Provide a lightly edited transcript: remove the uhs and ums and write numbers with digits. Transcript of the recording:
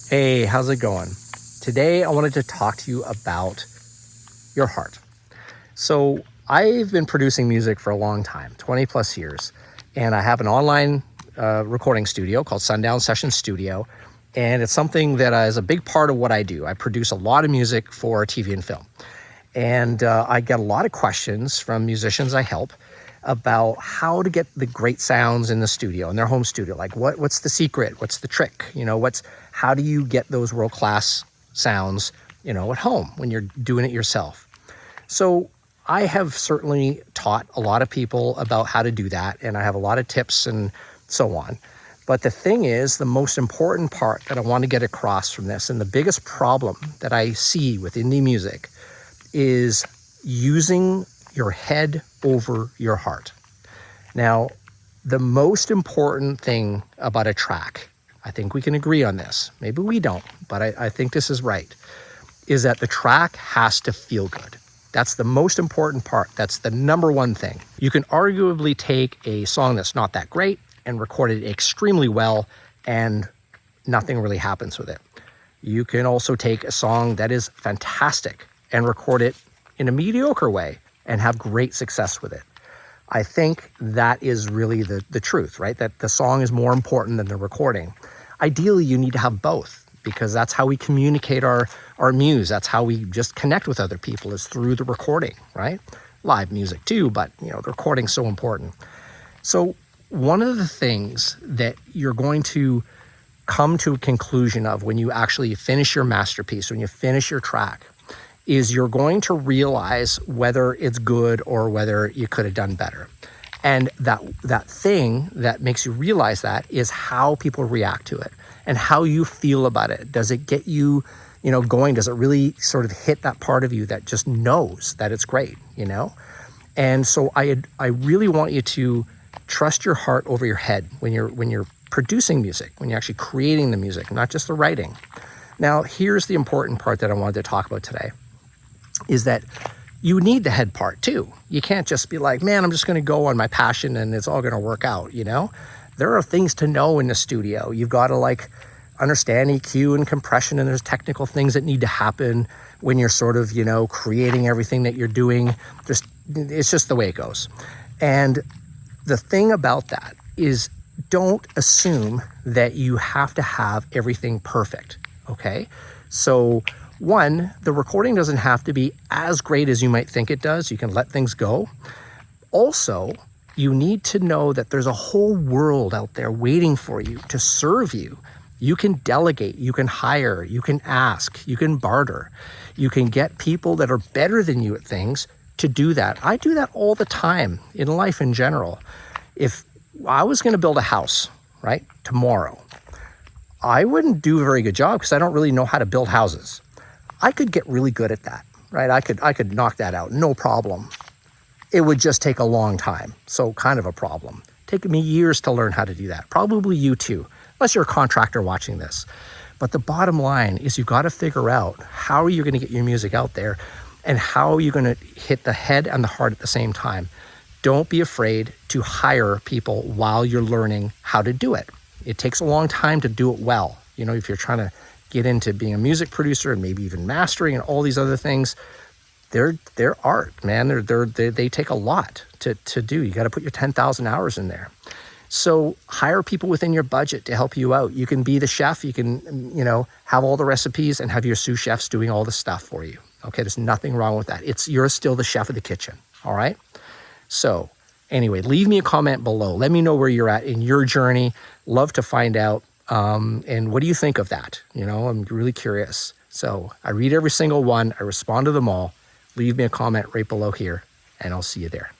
Hey, how's it going? Today I wanted to talk to you about your heart. So I've been producing music for a long time, 20 plus years, and I have an online recording studio called Sundown Session Studio, and it's something that is a big part of what I do. I produce a lot of music for TV and film, and I get a lot of questions from musicians I help about how to get the great sounds in the studio, in their home studio. Like what's the secret? What's the trick? How do you get those world-class sounds, at home when you're doing it yourself? So I have certainly taught a lot of people about how to do that, and I have a lot of tips and so on. But the thing is, the most important part that I want to get across from this, and the biggest problem that I see with indie music, is using your head over your heart. Now, the most important thing about a track, I think we can agree on this, maybe we don't, but I think this is right, is that the track has to feel good. That's the most important part. That's the number one thing. You can arguably take a song that's not that great and record it extremely well, and nothing really happens with it. You can also take a song that is fantastic and record it in a mediocre way and have great success with it. I think that is really the truth, right? That the song is more important than the recording. Ideally, you need to have both, because that's how we communicate our muse. That's how we just connect with other people, is through the recording, right? Live music too, but the recording's so important. So one of the things that you're going to come to a conclusion of when you actually finish your masterpiece, when you finish your track, is you're going to realize whether it's good or whether you could have done better. And that thing that makes you realize that is how people react to it and how you feel about it. Does it get you, going? Does it really sort of hit that part of you that just knows that it's great, And so I really want you to trust your heart over your head when you're producing music, when you're actually creating the music, not just the writing. Now, here's the important part that I wanted to talk about today, is that you need the head part too. You can't just be like, man, I'm just going to go on my passion and it's all going to work out, There are things to know in the studio. You've got to understand EQ and compression, and there's technical things that need to happen when you're sort of, creating everything that you're doing. It's just the way it goes. And the thing about that is, don't assume that you have to have everything perfect, okay? So one, the recording doesn't have to be as great as you might think it does. You can let things go. Also, you need to know that there's a whole world out there waiting for you to serve you. You can delegate, you can hire, you can ask, you can barter. You can get people that are better than you at things to do that. I do that all the time in life in general. If I was going to build a house, right, tomorrow, I wouldn't do a very good job because I don't really know how to build houses. I could get really good at that, right? I could knock that out, no problem. It would just take a long time, so kind of a problem. Taking me years to learn how to do that. Probably you too, unless you're a contractor watching this. But the bottom line is, you've got to figure out how are you going to get your music out there, and how are you going to hit the head and the heart at the same time. Don't be afraid to hire people while you're learning how to do it. It takes a long time to do it well. If you're trying to get into being a music producer and maybe even mastering and all these other things, they're art, man. They take a lot to do. You got to put your 10,000 hours in there. So hire people within your budget to help you out. You can be the chef. You can, have all the recipes and have your sous chefs doing all the stuff for you. Okay, there's nothing wrong with that. You're still the chef of the kitchen, all right? So anyway, leave me a comment below. Let me know where you're at in your journey. Love to find out. And what do you think of that? I'm really curious. So I read every single one. I respond to them all. Leave me a comment right below here, and I'll see you there.